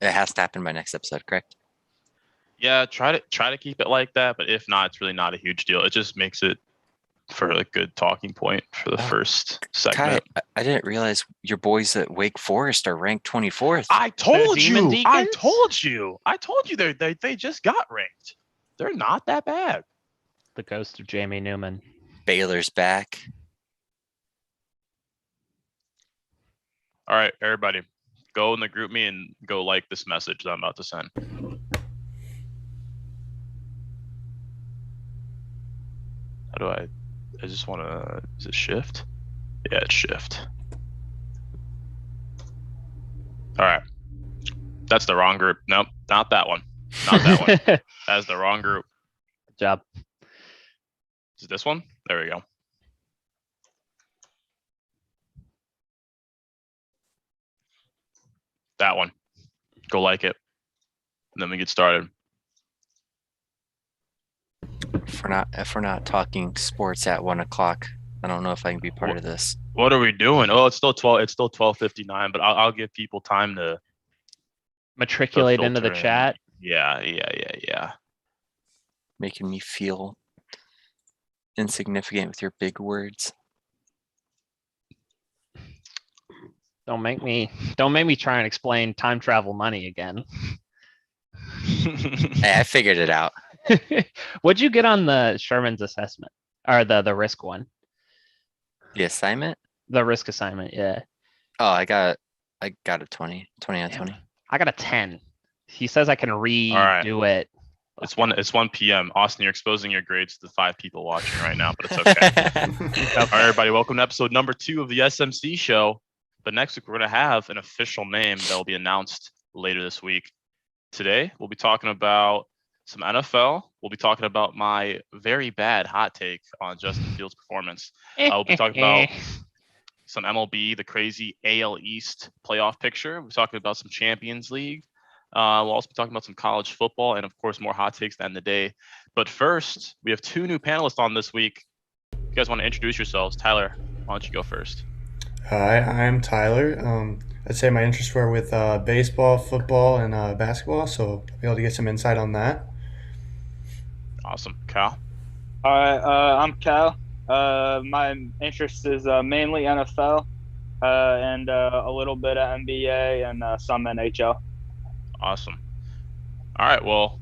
It has to happen by next episode, correct? Yeah, try to keep it like that. But if not, it's really not a huge deal. It just makes it for a good talking point for the first segment. Kai, I didn't realize your boys at Wake Forest are ranked 24th. I told you. They just got ranked. They're not that bad. The ghost of Jamie Newman. Baylor's back. All right, everybody, go in the group me and go like this message that I'm about to send. How do I just want to, is it shift? Yeah, it's shift. All right. That's the wrong group. Nope, not that one. Not that one. That's the wrong group. Good job. Is it this one? There we go. That one. Go like it. And then we get started. If we're not talking sports at 1 o'clock, I don't know if I can be part of this. What are we doing? Oh, it's still 12. It's still 12:59. But I'll give people time to matriculate into the chat. Yeah. Making me feel insignificant with your big words. Don't make me try and explain time travel money again. Hey, I figured it out. What'd you get on the Sherman's assessment or the risk one? The assignment? The risk assignment, yeah. Oh, I got a 20 out of 20. I got a 10. He says I can redo it. It's 1 p.m. Austin, you're exposing your grades to the 5 people watching right now, but it's okay. All right, everybody, welcome to episode number 2 of the SMC Show. But next week, we're going to have an official name that will be announced later this week. Today, we'll be talking about some NFL. We'll be talking about my very bad hot take on Justin Fields' performance. We'll be talking about some MLB, the crazy AL East playoff picture. We're talking about some Champions League. We'll also be talking about some college football and, of course, more hot takes at the end of the day. But first, we have 2 new panelists on this week. If you guys want to introduce yourselves, Tyler, why don't you go first? Hi, I'm Tyler. I'd say my interests were with baseball, football, and basketball, so I'll be able to get some insight on that. Awesome. Cal? All right, I'm Cal. My interest is mainly NFL and a little bit of NBA and some NHL. Awesome. All right, well,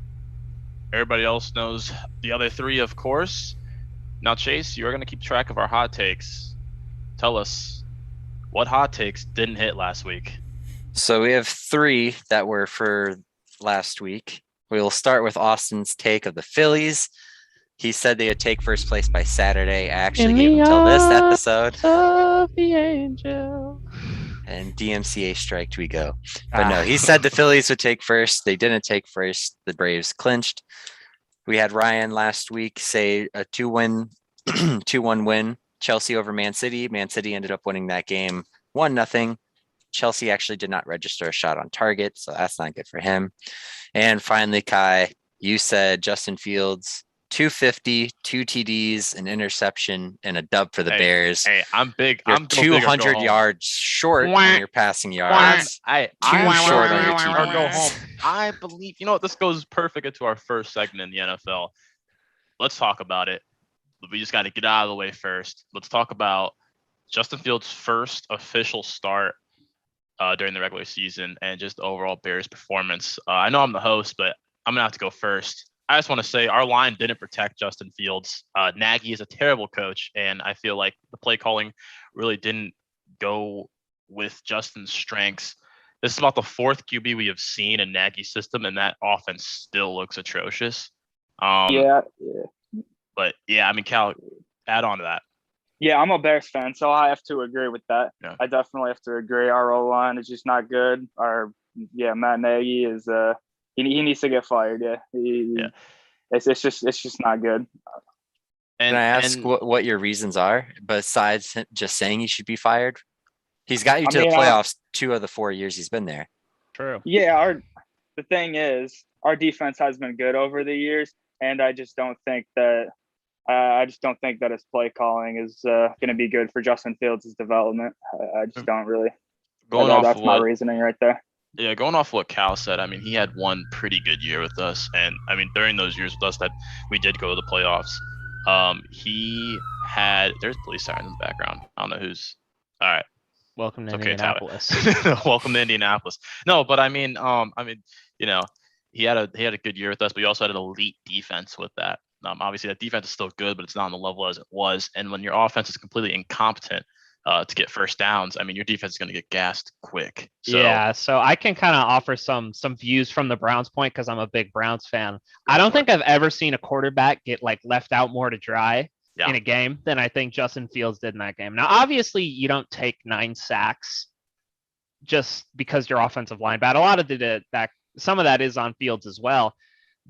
everybody else knows the other 3, of course. Now, Chase, you're going to keep track of our hot takes. Tell us, what hot takes didn't hit last week? So we have 3 that were for last week. We will start with Austin's take of the Phillies. He said they would take first place by Saturday. I actually gave him till this episode. Of the angel. And DMCA striked we go. But no, he said the Phillies would take first. They didn't take first. The Braves clinched. We had Ryan last week say a 2-1 win. Chelsea over Man City. Man City ended up winning that game 1-0. Chelsea actually did not register a shot on target, so that's not good for him. And finally, Kai, you said Justin Fields, 250, 2 TDs, an interception, and a dub for the Bears. Hey, I'm big. You're I'm 200 yards short on your passing yards. I'm short on your TDs. Or go home. I believe, you know what, this goes perfect into our first segment in the NFL. Let's talk about it. We just got to get out of the way first. Let's talk about Justin Fields' first official start during the regular season and just overall Bears performance. I know I'm the host, but I'm going to have to go first. I just want to say our line didn't protect Justin Fields. Nagy is a terrible coach, and I feel like the play calling really didn't go with Justin's strengths. This is about the 4th QB we have seen in Nagy's system, and that offense still looks atrocious. Yeah. But yeah, I mean, Cal, add on to that. Yeah, I'm a Bears fan, so I have to agree with that. Yeah. I definitely have to agree. Our O-line is just not good. Matt Nagy is he needs to get fired. It's just not good. Can I ask what your reasons are besides just saying he should be fired? He's got you to the playoffs 2 of the 4 years he's been there. True. Yeah, the thing is, our defense has been good over the years, and I just don't think that his play calling is going to be good for Justin Fields' development. I just don't really. That's my reasoning right there. Yeah, going off what Cal said, I mean, he had one pretty good year with us, and I mean, during those years with us that we did go to the playoffs, he had. There's police sirens in the background. I don't know who's. All right, Welcome to it's okay, Tyler. Indianapolis. Welcome to Indianapolis. No, but I mean, you know, he had a good year with us, but he also had an elite defense with that. Obviously, that defense is still good, but it's not on the level as it was. And when your offense is completely incompetent to get first downs, I mean, your defense is going to get gassed quick. So, Yeah, so I can kind of offer some views from the Browns point because I'm a big Browns fan. I don't think I've ever seen a quarterback get like left out more to dry in a game than I think Justin Fields did in that game. Now, obviously, you don't take 9 sacks just because your offensive line bad. A lot of that some of that is on Fields as well,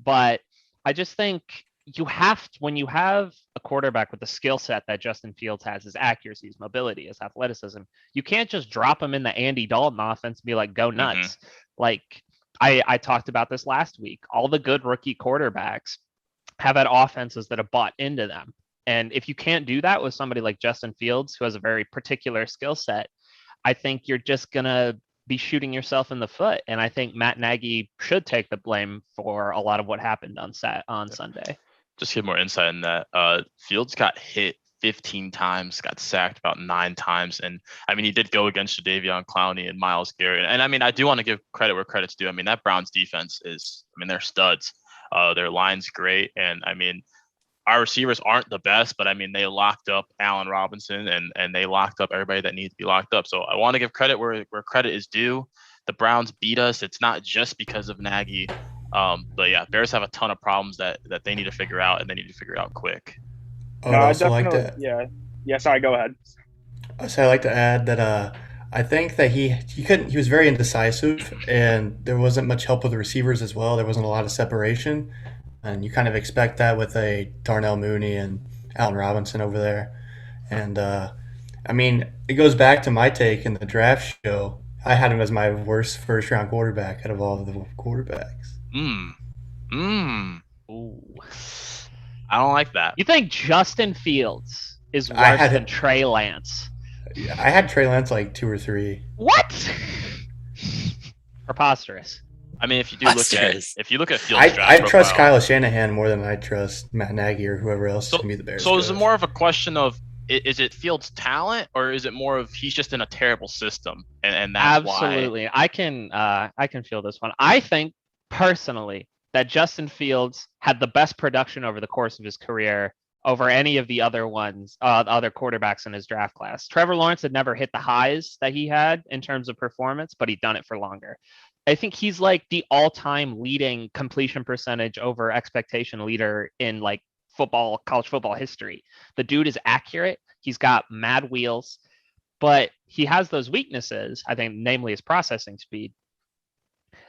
but I just think you have to, when you have a quarterback with the skill set that Justin Fields has, his accuracy, his mobility, his athleticism, you can't just drop him in the Andy Dalton offense and be like, go nuts. Like I talked about this last week. All the good rookie quarterbacks have had offenses that have bought into them. And if you can't do that with somebody like Justin Fields, who has a very particular skill set, I think you're just going to be shooting yourself in the foot. And I think Matt Nagy should take the blame for a lot of what happened on Sunday. Just to get more insight in that, Fields got hit 15 times, got sacked about 9 times. And I mean, he did go against Jadeveon Clowney and Myles Garrett. And I mean, I do want to give credit where credit's due. I mean, that Browns defense is, I mean, they're studs. Their line's great. And I mean, our receivers aren't the best, but I mean, they locked up Allen Robinson and they locked up everybody that needs to be locked up. So I want to give credit where credit is due. The Browns beat us. It's not just because of Nagy. But yeah, Bears have a ton of problems that they need to figure out, and they need to figure out quick. I would also like to. Yeah. Sorry, go ahead. So I'd like to add that I think that he was very indecisive, and there wasn't much help with the receivers as well. There wasn't a lot of separation, and you kind of expect that with a Darnell Mooney and Allen Robinson over there. And I mean, it goes back to my take in the draft show. I had him as my worst first-round quarterback out of all of the quarterbacks. Ooh. I don't like that. You think Justin Fields is worse than Trey Lance? I had Trey Lance like 2 or 3. What? Preposterous. I mean, if you look at Fields' I draft trust profile, Kyle Shanahan more than I trust Matt Nagy or whoever else is going to be the Bears. So is it more of a question of is it Fields' talent, or is it more of he's just in a terrible system and that's absolutely why? I can feel this one. I think personally that Justin Fields had the best production over the course of his career over any of the other other quarterbacks in his draft class. Trevor Lawrence had never hit the highs that he had in terms of performance, but he'd done it for longer. I think he's like the all-time leading completion percentage over expectation leader in like college football history. The dude is accurate. He's got mad wheels, but he has those weaknesses, I think, namely his processing speed,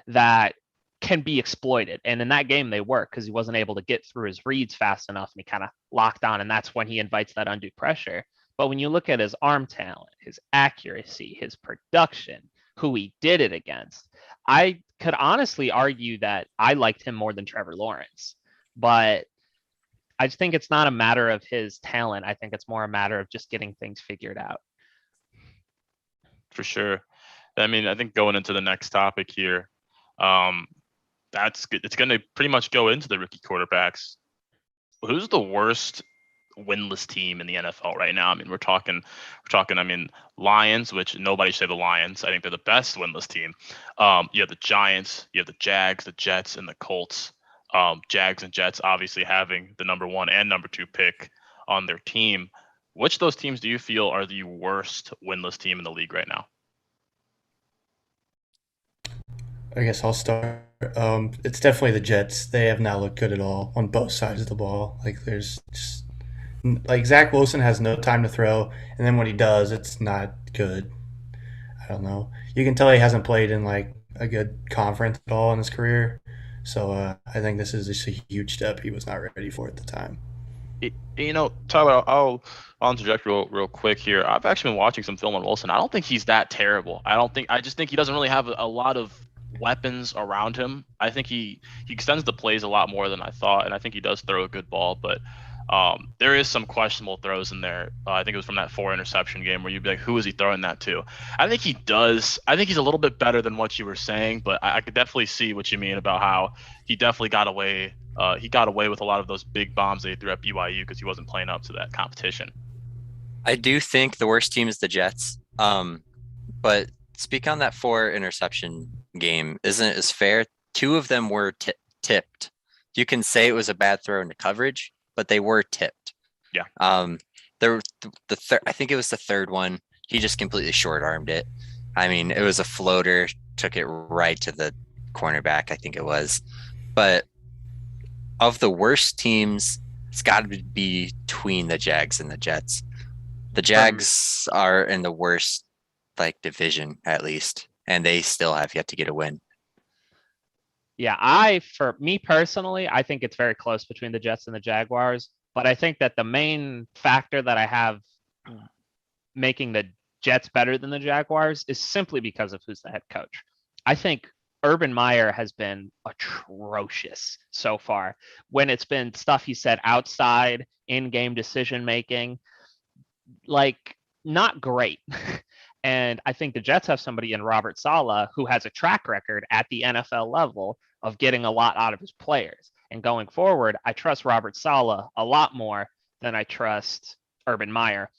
that can be exploited. And in that game, they work because he wasn't able to get through his reads fast enough and he kind of locked on. And that's when he invites that undue pressure. But when you look at his arm talent, his accuracy, his production, who he did it against, I could honestly argue that I liked him more than Trevor Lawrence. But I just think it's not a matter of his talent. I think it's more a matter of just getting things figured out. For sure. I mean, I think going into the next topic here, that's good. It's going to pretty much go into the rookie quarterbacks. Who's the worst winless team in the NFL right now? I mean, we're talking. I mean, Lions, which nobody should say the Lions. I think they're the best winless team. You have the Giants, you have the Jags, the Jets, and the Colts. Jags and Jets obviously having the number 1 and number 2 pick on their team. Which of those teams do you feel are the worst winless team in the league right now? I guess I'll start. It's definitely the Jets. They have not looked good at all on both sides of the ball. Like there's just like Zach Wilson has no time to throw, and then when he does, it's not good. I don't know. You can tell he hasn't played in like a good conference at all in his career. So I think this is just a huge step he was not ready for at the time. Tyler, I'll interject real quick here. I've actually been watching some film on Wilson. I don't think he's that terrible. I just think he doesn't really have a lot of weapons around him. I think he extends the plays a lot more than I thought, and I think he does throw a good ball. But There is some questionable throws in there. I think it was from that 4 interception game where you'd be like, who is he throwing that to? I think he does. I think he's a little bit better than what you were saying, but I could definitely see what you mean about how he definitely got away. He got away with a lot of those big bombs they threw at BYU because he wasn't playing up to that competition. I do think the worst team is the Jets. But speak on that 4 interception game. Isn't it as fair? 2 of them were tipped. You can say it was a bad throw into coverage, but they were tipped. Yeah. I think it was the third one. He just completely short-armed it. I mean, it was a floater, took it right to the cornerback, I think it was. But of the worst teams, it's got to be between the Jags and the Jets. The Jags are in the worst division, at least, and they still have yet to get a win. Yeah, for me personally, I think it's very close between the Jets and the Jaguars. But I think that the main factor that I have making the Jets better than the Jaguars is simply because of who's the head coach. I think Urban Meyer has been atrocious so far. When it's been stuff he said outside, in-game decision making, not great. And I think the Jets have somebody in Robert Saleh who has a track record at the NFL level of getting a lot out of his players. And going forward, I trust Robert Saleh a lot more than I trust Urban Meyer.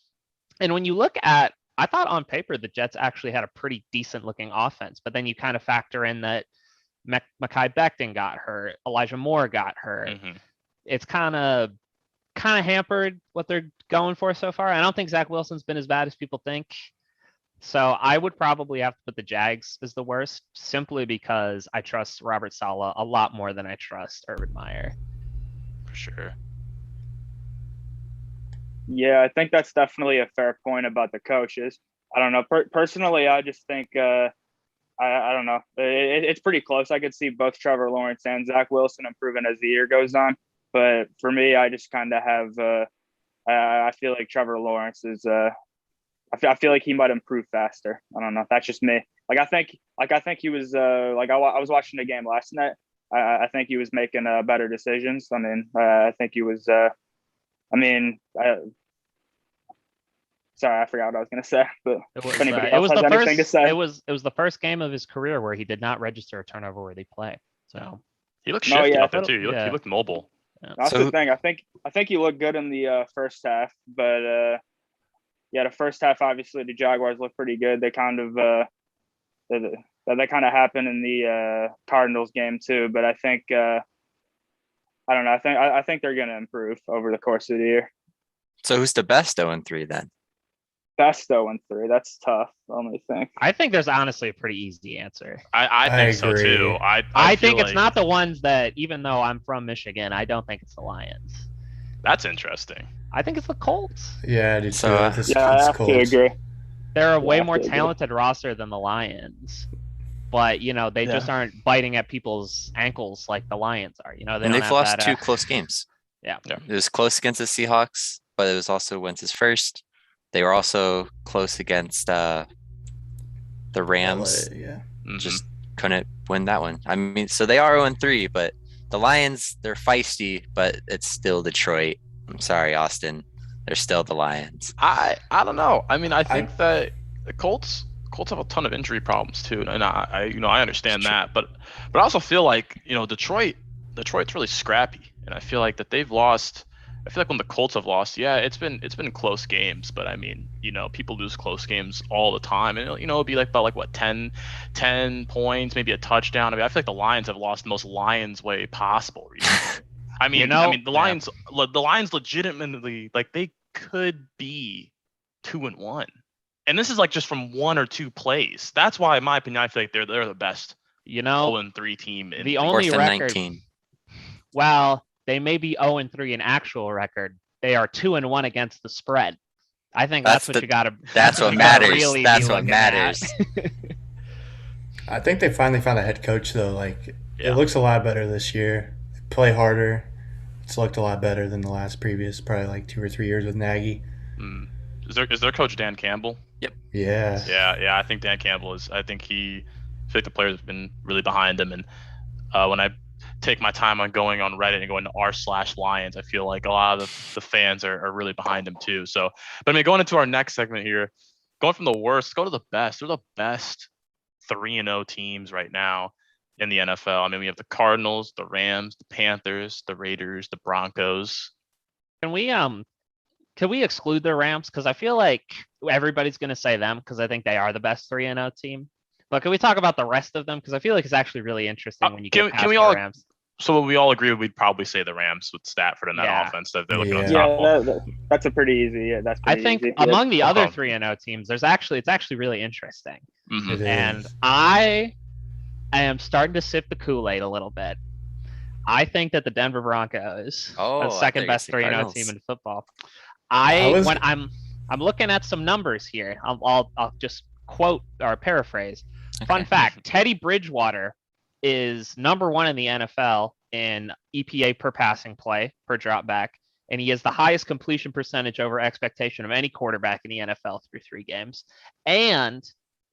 And when you look at, I thought on paper the Jets actually had a pretty decent looking offense, but then you kind of factor in that Mekhi Becton got hurt, Elijah Moore got hurt. Mm-hmm. It's kind of hampered what they're going for so far. I don't think Zach Wilson's been as bad as people think. So I would probably have to put the Jags as the worst, simply because I trust Robert Saleh a lot more than I trust Urban Meyer. For sure. Yeah, I think that's definitely a fair point about the coaches. I don't know. Personally, I just think I don't know. It's pretty close. I could see both Trevor Lawrence and Zach Wilson improving as the year goes on. But for me, I just kind of have I feel like Trevor Lawrence is I feel like he might improve faster. I don't know. That's just me. I think he was I was watching the game last night. I think he was making better decisions. I mean, I think he was. Sorry, I forgot what I was going to say. But if anybody else has anything to say, it was the first game of his career where he did not register a turnover-worthy play. So he looked shifty out there too. He looked mobile. Yeah. That's the thing. I think he looked good in the first half, but the first half obviously the Jaguars looked pretty good. They kind of that kind of happened in the Cardinals game too. But I think I don't know. I think they're going to improve over the course of the year. So who's the best 0-3 then? Best 0-3. That's tough. I think there's honestly a pretty easy answer. I think so too. I think it's not the ones that, even though I'm from Michigan, I don't think it's the Lions. That's interesting. I think it's the Colts. Yeah, I do too. So, I have to agree. They're a way more talented roster than the Lions. But, they just aren't biting at people's ankles like the Lions are. They've lost 2 close games. Yeah. It was close against the Seahawks, but it was also Wentz's first. They were also close against the Rams. Yeah. Just couldn't win that one. I mean, so they are 0-3, but the Lions, they're feisty, but it's still Detroit. I'm sorry, Austin. They're still the Lions. I don't know. I mean, I think that the Colts have a ton of injury problems too, and I understand that, but I also feel like Detroit's really scrappy, and I feel like that they've lost. I feel like when the Colts have lost, yeah, it's been close games, but I mean, people lose close games all the time, and it'll be about what 10 points, maybe a touchdown. I mean, I feel like the Lions have lost the most Lions way possible recently. I mean, the Lions legitimately, they could be 2-1, and this is just from 1 or 2 plays. That's why, in my opinion, I feel like they're the best 0-3 team. The only record. 19. Well, they may be 0-3 in actual record. They are 2-1 against the spread. I think that's what you got to. That's what matters. Really that's what matters. I think they finally found a head coach though. It looks a lot better this year. They play harder. It's looked a lot better than the previous, probably 2 or 3 years with Nagy. Is their coach Dan Campbell? Yep. Yeah. Yeah. I think Dan Campbell is. I feel like the players have been really behind him, and when I take my time on going on Reddit and going to r/Lions. I feel like a lot of the fans are really behind him too. So, but I mean, going into our next segment here, going from the worst, go to the best. They're the best 3-0 teams right now in the NFL. I mean, we have the Cardinals, the Rams, the Panthers, the Raiders, the Broncos. Can we exclude the Rams? Because I feel like everybody's going to say them because I think they are the best 3-0 team. But can we talk about the rest of them? Because I feel like it's actually really interesting when you get past the Rams. So we all agree we'd probably say the Rams with Stafford and that offense that they're looking unstoppable. That's a pretty easy. Yeah, that's pretty I think easy. among the other 3-0 teams, it's actually really interesting. Mm-hmm. And I am starting to sip the Kool-Aid a little bit. I think that the Denver Broncos are the second best 3-0 team in football. When I'm looking at some numbers here, I'll just quote or paraphrase. Okay. Fun fact: Teddy Bridgewater is number 1 in the NFL in EPA per passing play per drop back, and he has the highest completion percentage over expectation of any quarterback in the NFL through 3 games. And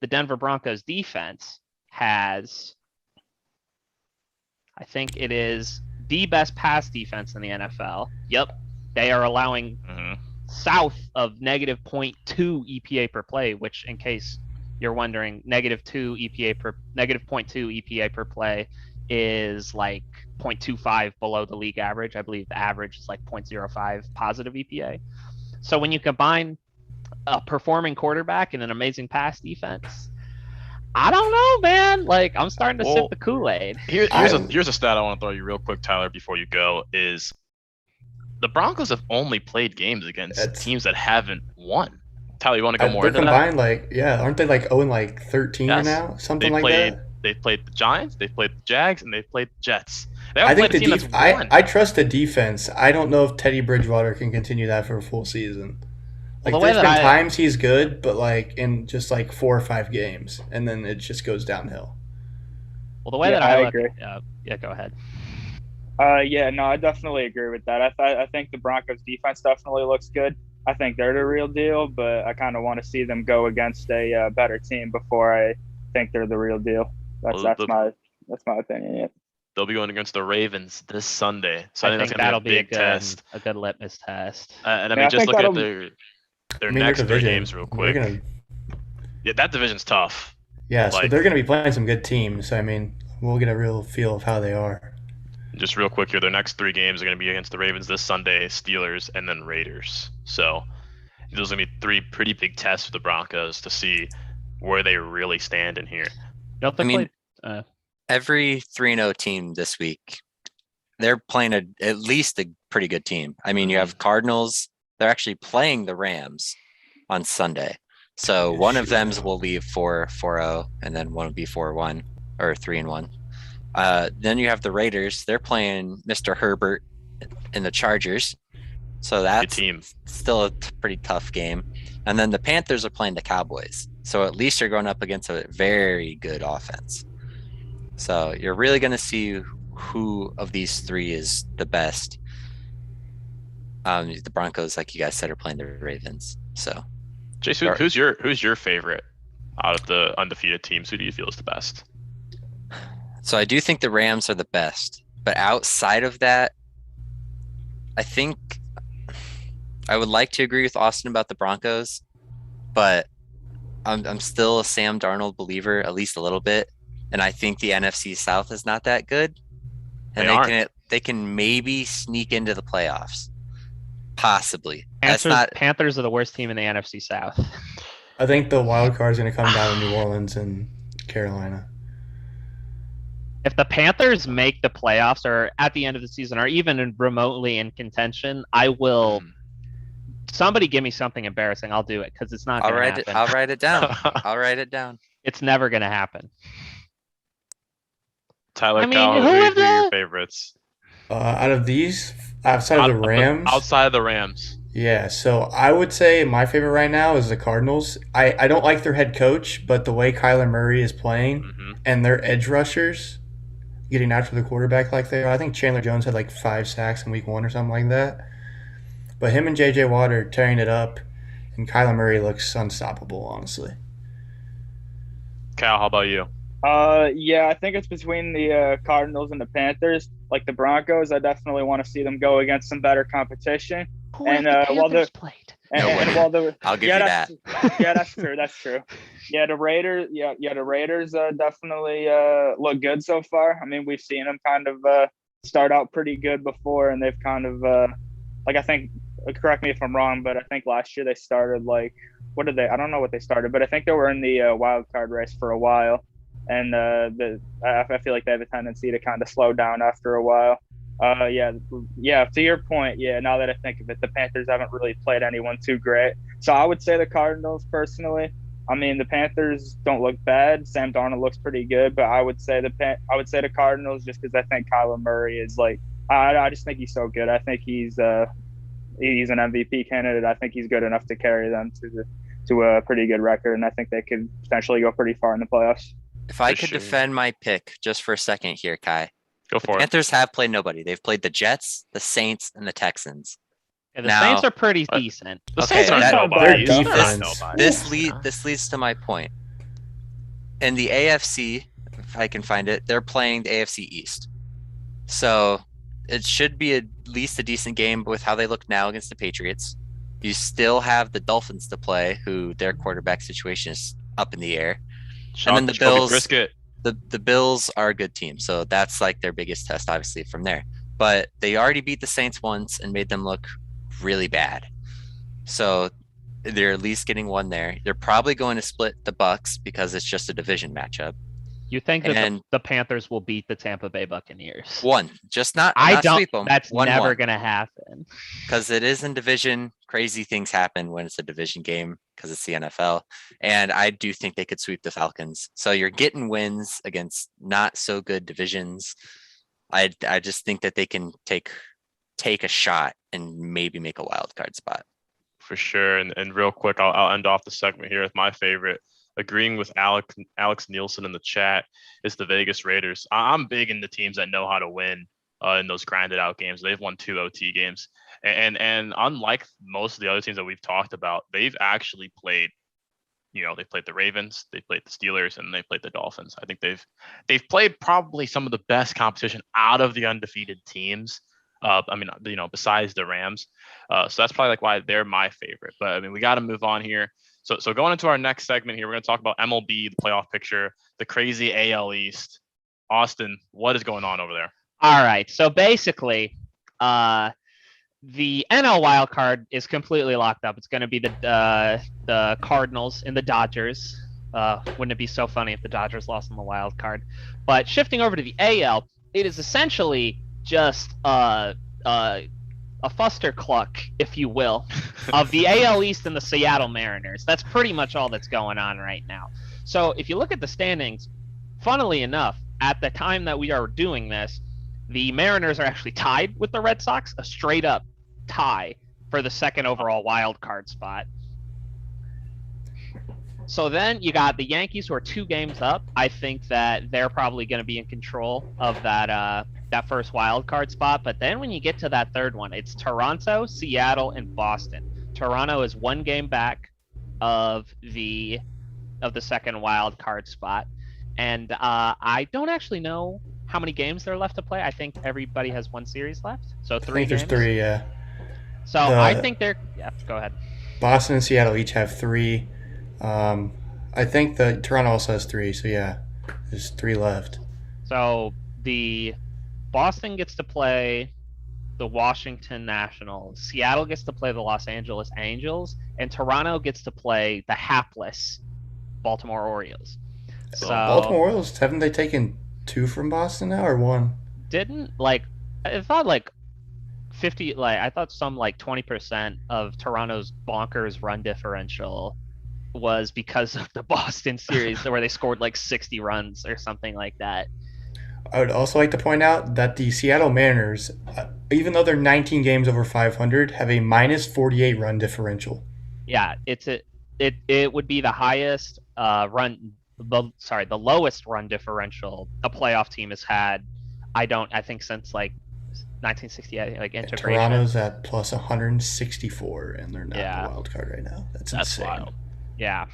the Denver Broncos defense has, I think it is the best pass defense in the NFL. Yep. They are allowing south of negative 0.2 EPA per play, which, in case you're wondering, negative 0.2 EPA per play is like 0.25 below the league average. I believe the average is like 0.05 positive EPA. So when you combine a performing quarterback and an amazing pass defense, I don't know, man. Like, I'm starting to sip the Kool-Aid. Here's a stat I want to throw you real quick, Tyler, before you go, is the Broncos have only played games against teams that haven't won. Tyler, you want to go more into that? They're combined, aren't they like 0-13 now? Something like that? They've played the Giants, they've played the Jags, and they've played the Jets. I think I trust the defense. I don't know if Teddy Bridgewater can continue that for a full season. Like, there's been times he's good, but like in just like 4 or 5 games, and then it just goes downhill. Well, the way that I agree. Go ahead. I definitely agree with that. I think the Broncos defense definitely looks good. I think they're the real deal, but I kind of want to see them go against a better team before I think they're the real deal. That's my opinion. Yeah. They'll be going against the Ravens this Sunday, so I think that's that'll gonna be a big test, a good litmus test. And I mean, just look at their next 3 games real quick. Yeah, that division's tough. Yeah, so they're going to be playing some good teams. So, I mean, we'll get a real feel of how they are. Just real quick here, their next 3 games are going to be against the Ravens this Sunday, Steelers, and then Raiders. So those are going to be 3 pretty big tests for the Broncos to see where they really stand in here. Every 3-0 team this week, they're playing at least a pretty good team. I mean, you have Cardinals. They're actually playing the Rams on Sunday. So one of them will be 4-0, and then one will be 4-1 or 3-1. Then you have the Raiders. They're playing Mr. Herbert and the Chargers. So that's still a pretty tough game. And then the Panthers are playing the Cowboys. So at least you're going up against a very good offense. So you're really going to see who of these 3 is the best. The Broncos, like you guys said, are playing the Ravens. So, Jason, who's your favorite out of the undefeated teams? Who do you feel is the best? So I do think the Rams are the best, but outside of that, I think I would like to agree with Austin about the Broncos, but I'm still a Sam Darnold believer, at least a little bit, and I think the NFC South is not that good, and they can maybe sneak into the playoffs. Possibly. Panthers are the worst team in the NFC South. I think the wild card is going to come down to New Orleans and Carolina. If the Panthers make the playoffs or at the end of the season or even remotely in contention, I will. Somebody give me something embarrassing. I'll do it because it's not going to happen. I'll write it down. I'll write it down. It's never going to happen. Tyler, who are your favorites? Out of these, outside of the Rams? Outside of the Rams. Yeah, so I would say my favorite right now is the Cardinals. I don't like their head coach, but the way Kyler Murray is playing and their edge rushers getting after the quarterback like they are. I think Chandler Jones had like 5 sacks in week 1 or something like that. But him and J.J. Watt are tearing it up, and Kyler Murray looks unstoppable, honestly. Cal, how about you? Yeah, I think it's between the Cardinals and the Panthers. Like the Broncos, I definitely want to see them go against some better competition. Who And have the while Panthers the played? and while the I'll give yeah, you that's that. yeah, that's true. That's true. Yeah, the Raiders. Yeah, the Raiders definitely look good so far. I mean, we've seen them kind of start out pretty good before, and they've kind of like I think. Correct me if I'm wrong, but I think last year they started like what did they? I don't know what they started, but I think they were in the wild card race for a while, and I feel like they have a tendency to kind of slow down after a while. Yeah. To your point, yeah. Now that I think of it, the Panthers haven't really played anyone too great, so I would say the Cardinals personally. I mean, the Panthers don't look bad. Sam Darnold looks pretty good, but I would say the Cardinals just because I think Kyler Murray is like I just think he's so good. I think he's an MVP candidate. I think he's good enough to carry them to a pretty good record, and I think they could potentially go pretty far in the playoffs. If I For could sure. defend my pick just for a second here, Kai. Go for it. Panthers have played nobody. They've played the Jets, the Saints, and the Texans. Yeah, the Now- Saints are pretty decent. The Okay, Saints aren't that- nobody. Their They're not defense- nobody. This leads to my point. In the AFC, if I can find it, they're playing the AFC East. So it should be at least a decent game with how they look now against the Patriots. You still have the Dolphins to play, who their quarterback situation is up in the air. Shout then out the to Jacoby Bills- Brisket. The Bills are a good team, so that's like their biggest test, obviously, from there. But they already beat the Saints once and made them look really bad. So they're at least getting one there. They're probably going to split the Bucks because it's just a division matchup. You think that And- the Panthers will beat the Tampa Bay Buccaneers? One, just not I not don't. sweep them. That's one, never one. gonna happen. Because it is in division. Crazy things happen when it's a division game because it's the NFL. And I do think they could sweep the Falcons. So you're getting wins against not so good divisions. I just think that they can take a shot and maybe make a wild card spot. For sure. And real quick, I'll end off the segment here with my favorite. Agreeing with Alex Nielsen in the chat is the Vegas Raiders. I'm big into teams that know how to win in those grinded out games. They've won 2 OT games. And unlike most of the other teams that we've talked about, they've actually played, they played the Ravens, they played the Steelers, and they played the Dolphins. I think they've played probably some of the best competition out of the undefeated teams. Besides the Rams. So that's probably like why they're my favorite. But I mean, we got to move on here. So going into our next segment here, we're going to talk about MLB, the playoff picture, the crazy AL East. Austin, what is going on over there? All right. So basically, the NL wild card is completely locked up. It's going to be the Cardinals and the Dodgers. Wouldn't it be so funny if the Dodgers lost in the wild card? But shifting over to the AL, it is essentially just a fustercluck, if you will, of the AL East and the Seattle Mariners. That's pretty much all that's going on right now. So if you look at the standings, funnily enough, at the time that we are doing this, the Mariners are actually tied with the Red Sox, a straight up tie for the second overall wild card spot. So then you got the Yankees, who are 2 games up. I think that they're probably going to be in control of that first wild card spot. But then when you get to that third one, it's Toronto, Seattle, and Boston. Toronto is 1 game back of the second wild card spot, and I don't actually know how many games they're left to play. I think everybody has 1 series left, so 3 I think games. there's 3, yeah. So I think they're go ahead. Boston and Seattle each have 3. I think that Toronto also has 3, so yeah, there's 3 left. So the Boston gets to play the Washington Nationals, Seattle gets to play the Los Angeles Angels, and Toronto gets to play the hapless Baltimore Orioles. So Baltimore Orioles, haven't they taken 2 from Boston now, or 1? I thought 50, I thought some 20% of Toronto's bonkers run differential was because of the Boston series where they scored 60 runs or something like that. I would also like to point out that the Seattle Mariners, even though they're 19 games over 500, have a minus 48 run differential. Yeah, it would be the highest the lowest run differential a playoff team has had. I think since 1968, integration. Toronto's at plus 164, and they're not Yeah. the wild card right now. That's That's insane. wild. Yeah.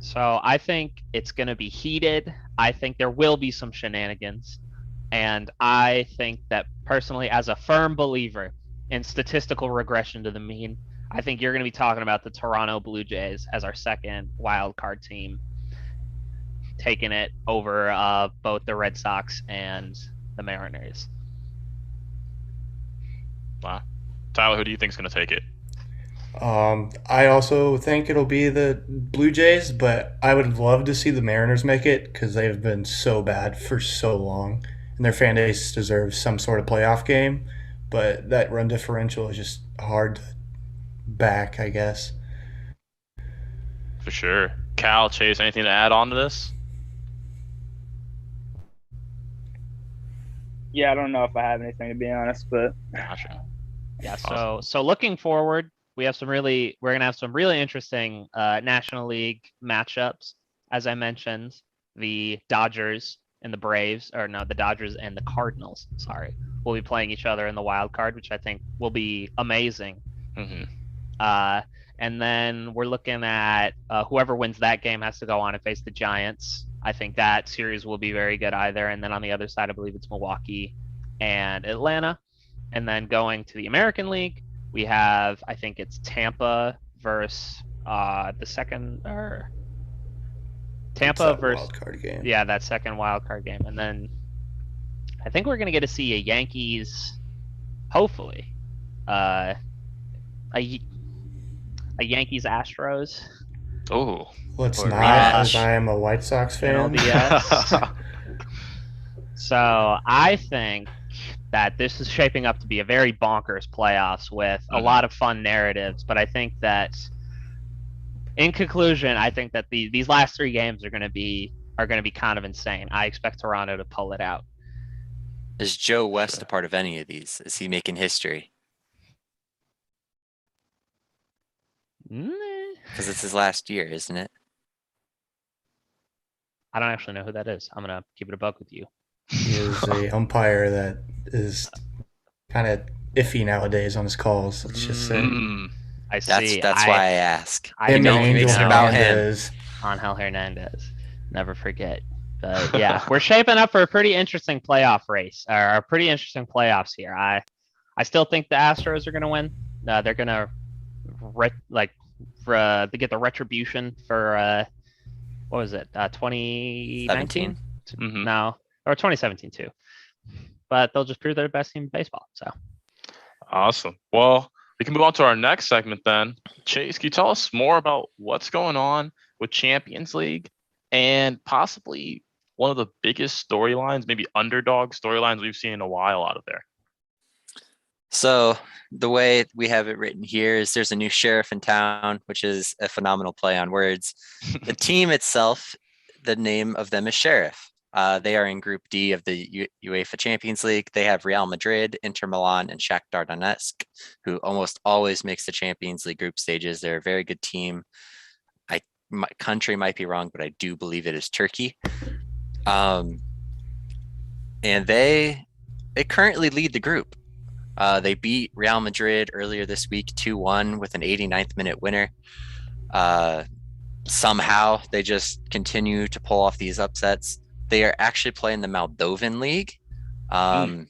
So I think it's going to be heated. I think there will be some shenanigans. And I think that personally, as a firm believer in statistical regression to the mean, I think you're going to be talking about the Toronto Blue Jays as our second wild card team, taking it over both the Red Sox and the Mariners. Wow. Tyler, who do you think is going to take it? I also think it'll be the Blue Jays, but I would love to see the Mariners make it because they've been so bad for so long, and their fan base deserves some sort of playoff game. But that run differential is just hard to back, I guess. For sure. Cal, Chase, anything to add on to this? Yeah, I don't know if I have anything to be honest, but Gotcha. Yeah. Awesome. So looking forward, we're gonna have some really interesting National League matchups. As I mentioned, the Dodgers and the Braves, or no, the Dodgers and the Cardinals. Sorry, will be playing each other in the wild card, which I think will be amazing. Mm-hmm. And then we're looking at whoever wins that game has to go on and face the Giants. I think that series will be very good either. And then on the other side, I believe it's Milwaukee and Atlanta. And then going to the American League, we have, I think it's Tampa versus the second, or Tampa versus wild card game. Yeah, that second wild card game. And then I think we're gonna get to see a Yankees, hopefully, a Yankees Astros. Oh. Let's Or not, rematch. as I am a White Sox fan. NLDS. So I think that this is shaping up to be a very bonkers playoffs with a lot of fun narratives. But I think that, in conclusion, I think that these last three games are going to be kind of insane. I expect Toronto to pull it out. Is Joe West a part of any of these? Is he making history? Because it's his last year, isn't it? I don't actually know who that is. I'm gonna keep it a buck with you. He is a umpire that is kind of iffy nowadays on his calls. Let's just say. Mm. I see. That's why I ask. I Him and don't Angel makes it know. about him. Hernandez. Angel Hernandez. Never forget. But yeah, we're shaping up for a pretty interesting playoff race, or a pretty interesting playoffs here. I still think the Astros are going to win. They're going to to get the retribution for what was it? 2019? Mhm. No, or 2017 too. But they'll just prove they're the best team in baseball. So Awesome. Well, we can move on to our next segment then. Chase, can you tell us more about what's going on with Champions League and possibly one of the biggest storylines, maybe underdog storylines we've seen in a while out of there? So the way we have it written here is there's a new sheriff in town, which is a phenomenal play on words. The team itself, the name of them is Sheriff. They are in Group D of the UEFA Champions League. They have Real Madrid, Inter Milan, and Shakhtar Donetsk, who almost always makes the Champions League group stages. They're a very good team. My country might be wrong, but I do believe it is Turkey. And they currently lead the group. They beat Real Madrid earlier this week 2-1 with an 89th minute winner. Somehow they just continue to pull off these upsets. They are actually playing the Moldovan League. I'm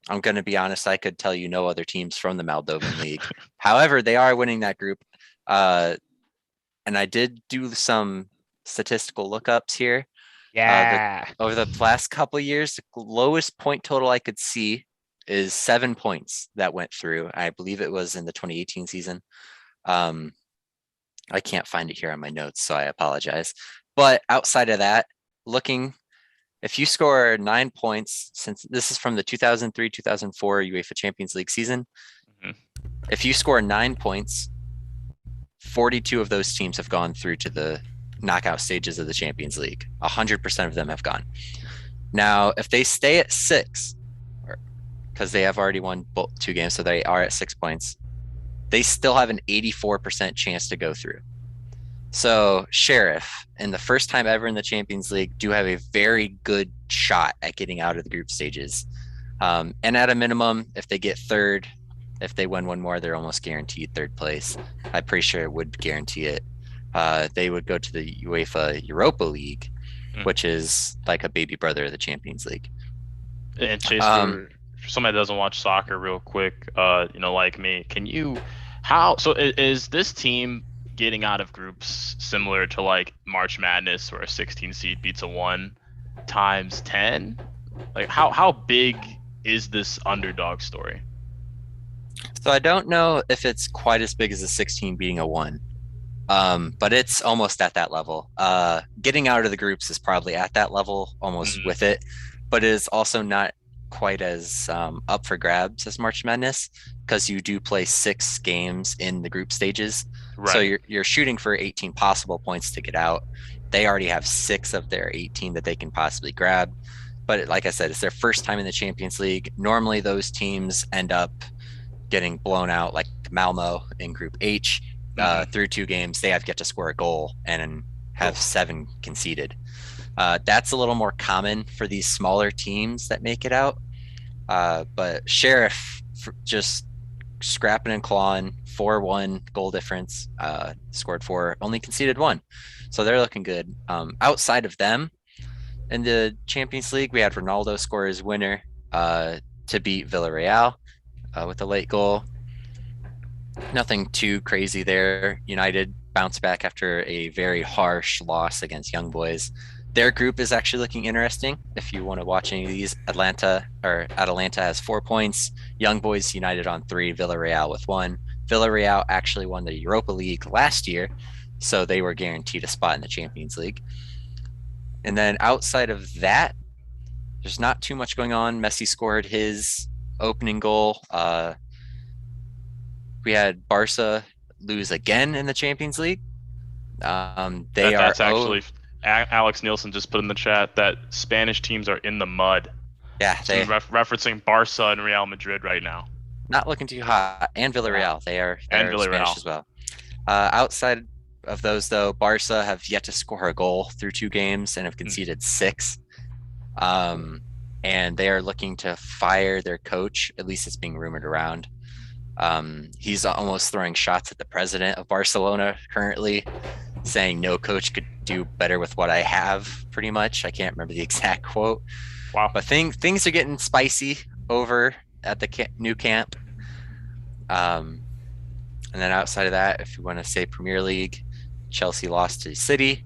going to be honest, I could tell you no other teams from the Moldovan League. However, they are winning that group. And I did do some statistical lookups here. yeah, Over the last couple of years, the lowest point total I could see is 7 points that went through. I believe it was in the 2018 season. I can't find it here on my notes, so I apologize. But outside of that, if you score 9 points, since this is from the 2003-2004 UEFA Champions League season, if you score 9 points, 42 of those teams have gone through to the knockout stages of the Champions League. 100% of them have gone. Now, if they stay at 6, because they have already won 2 games, so they are at 6 points, they still have an 84% chance to go through. So Sheriff, in the first time ever in the Champions League, do have a very good shot at getting out of the group stages. And at a minimum, if they get third, if they win one more, they're almost guaranteed third place. I'm pretty sure it would guarantee it. they would go to the UEFA Europa League, Mm. which is like a baby brother of the Champions League. And Chase, for somebody that doesn't watch soccer, real quick, like me, is this team getting out of groups similar to like March Madness, where a 16 seed beats a 1 times 10? Like, how big is this underdog story? So I don't know if it's quite as big as a 16 beating a 1. But it's almost at that level. Getting out of the groups is probably at that level, almost with it, but it is also not quite as up for grabs as March Madness, because you do play 6 games in the group stages. Right. So you're shooting for 18 possible points to get out. They already have 6 of their 18 that they can possibly grab. But like I said, it's their first time in the Champions League. Normally those teams end up getting blown out, like Malmo in Group H. Through 2 games, they have yet to score a goal and have 7 conceded. That's a little more common for these smaller teams that make it out. But Sheriff, just scrapping and clawing, 4-1 goal difference, scored 4, only conceded 1. So they're looking good. Outside of them, in the Champions League, we had Ronaldo score his winner to beat Villarreal with a late goal. Nothing too crazy there. United bounced back after a very harsh loss against Young Boys. Their group is actually looking interesting. If you want to watch any of these, Atalanta has 4 points. Young Boys United on 3. Villarreal with 1. Villarreal actually won the Europa League last year, so they were guaranteed a spot in the Champions League. And then outside of that, there's not too much going on. Messi scored his opening goal. We had Barca lose again in the Champions League. Alex Nielsen just put in the chat that Spanish teams are in the mud. Yeah, they referencing Barca and Real Madrid right now. Not looking too hot, and Villarreal. They are Villarreal Spanish as well. Outside of those, though, Barca have yet to score a goal through 2 games and have conceded 6. And they are looking to fire their coach. At least it's being rumored around. He's almost throwing shots at the president of Barcelona currently, saying no coach could do better with what I have, pretty much. I can't remember the exact quote. Wow. But things are getting spicy over at the new camp. And then outside of that, if you want to say Premier League, Chelsea lost to City,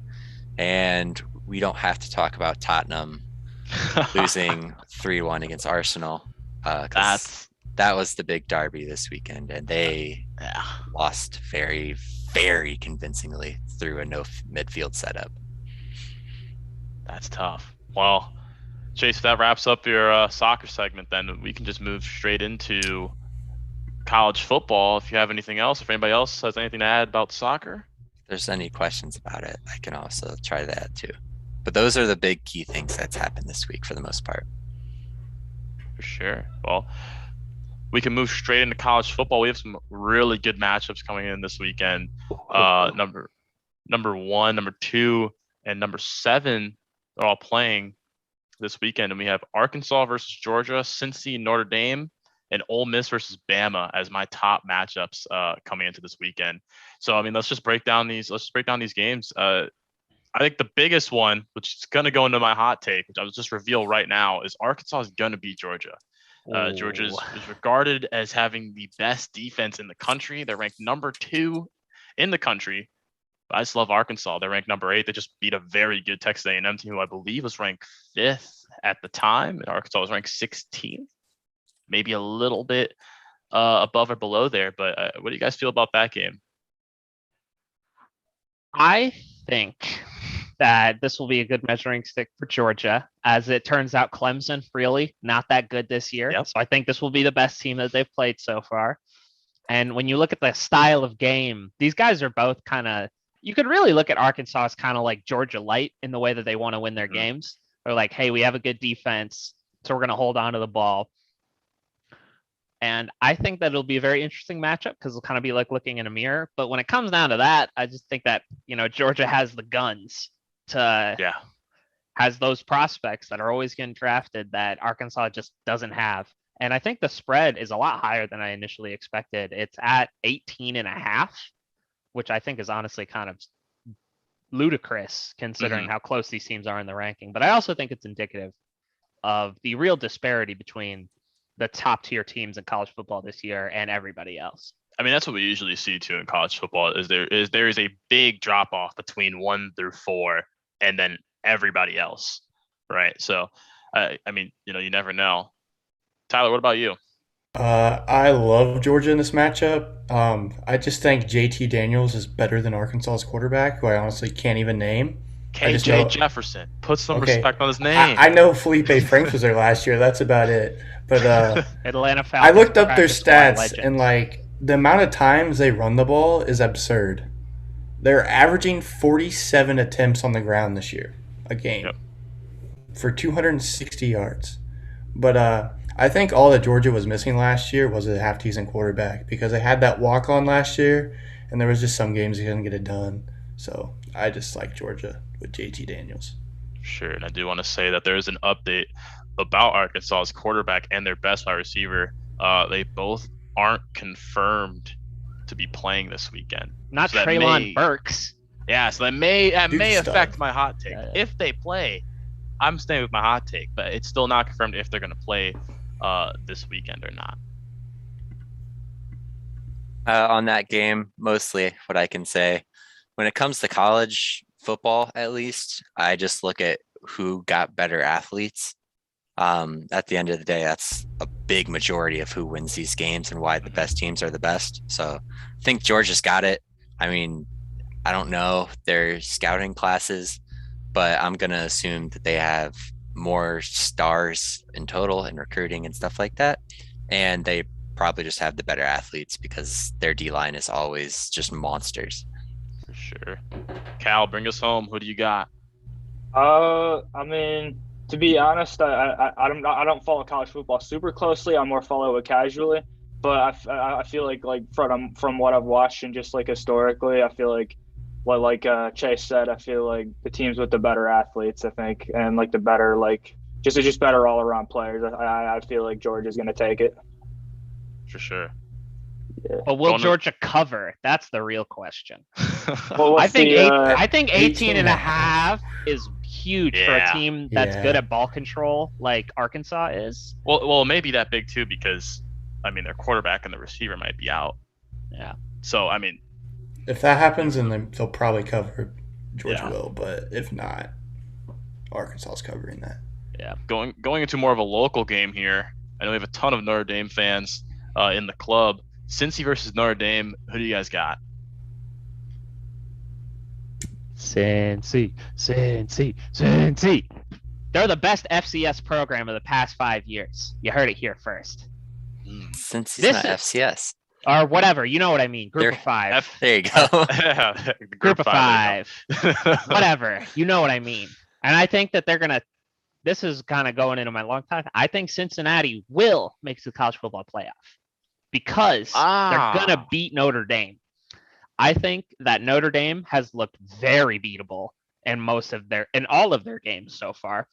and we don't have to talk about Tottenham losing 3-1 against Arsenal. That was the big derby this weekend, and they lost very, very convincingly through a no midfield setup. That's tough. Well, Chase, if that wraps up your soccer segment, then we can just move straight into college football. If you have anything else, if anybody else has anything to add about soccer. If there's any questions about it, I can also try that too. But those are the big key things that's happened this week for the most part. For sure. Well, we can move straight into college football. We have some really good matchups coming in this weekend. Number 1, number 2, and number 7 are all playing this weekend, and we have Arkansas versus Georgia, Cincy, Notre Dame, and Ole Miss versus Bama as my top matchups coming into this weekend. So, I mean, let's just break down these games. I think the biggest one, which is going to go into my hot take, which I will just reveal right now, is Arkansas is going to beat Georgia. Georgia is regarded as having the best defense in the country. They're ranked number 2 in the country. But I just love Arkansas. They're ranked number 8. They just beat a very good Texas A&M team, who I believe was ranked 5th at the time. And Arkansas was ranked 16th, maybe a little bit above or below there. But what do you guys feel about that game? I think that this will be a good measuring stick for Georgia. As it turns out, Clemson really not that good this year. Yep. So I think this will be the best team that they've played so far. And when you look at the style of game, these guys are both kind of, you could really look at Arkansas as kind of like Georgia light in the way that they want to win their games. They're like, hey, we have a good defense, so we're going to hold on to the ball. And I think that it'll be a very interesting matchup because it'll kind of be like looking in a mirror. But when it comes down to that, I just think that, Georgia has the guns has those prospects that are always getting drafted that Arkansas just doesn't have. And I think the spread is a lot higher than I initially expected. It's at 18.5, which I think is honestly kind of ludicrous considering how close these teams are in the ranking. But I also think it's indicative of the real disparity between the top tier teams in college football this year and everybody else. I mean, that's what we usually see too in college football. There is a big drop off between 1 through 4, and then everybody else, right? So, I mean, you never know. Tyler, what about you? I love Georgia in this matchup. I just think JT Daniels is better than Arkansas's quarterback, who I honestly can't even name. KJ Jefferson. Put some respect on his name. I know Felipe Franks was there last year. That's about it. But Atlanta Falcons, I looked up their stats, and like the amount of times they run the ball is absurd. They're averaging 47 attempts on the ground this year, a game, for 260 yards. But I think all that Georgia was missing last year was a half-decent quarterback, because they had that walk-on last year, and there was just some games he couldn't get it done. So I just like Georgia with JT Daniels. Sure, and I do want to say that there is an update about Arkansas's quarterback and their best wide receiver. They both aren't confirmed to be playing this weekend. Not so Treylon Burks. Yeah, so that may affect my hot take. If they play, I'm staying with my hot take, but it's still not confirmed if they're going to play this weekend or not. On that game, mostly what I can say, when it comes to college football, at least, I just look at who got better athletes. At the end of the day, that's a big majority of who wins these games and why the best teams are the best. So I think Georgia's got it. I mean, I don't know their scouting classes, but I'm going to assume that they have more stars in total in recruiting and stuff like that. And they probably just have the better athletes because their D-line is always just monsters. For sure. Cal, bring us home. Who do you got? I mean, to be honest, I don't follow college football super closely. I more follow it casually. But I feel like from what I've watched and just like historically, I feel like what Chase said, I feel like the teams with the better athletes, I think, and like the better just better all around players. I feel like Georgia's going to take it. For sure. Yeah. But will Georgia cover? That's the real question. Well, I think 18 and a half is huge for a team that's good at ball control like Arkansas is. Well, maybe that big too, because I mean their quarterback and the receiver might be out. Yeah. So I mean, if that happens, then they'll probably cover. Georgia will, but if not, Arkansas's covering that. Yeah. Going into more of a local game here. I know we have a ton of Notre Dame fans in the club. Cincy versus Notre Dame. Who do you guys got? Cincy. They're the best FCS program of the past 5 years. You heard it here first. Cincy's not FCS. Or whatever, you know what I mean. Group of 5. There you go. Group of 5. Whatever, you know what I mean. And I think that this is kind of going into my long time. I think Cincinnati will make the college football playoff because they're going to beat Notre Dame. I think that Notre Dame has looked very beatable in all of their games so far.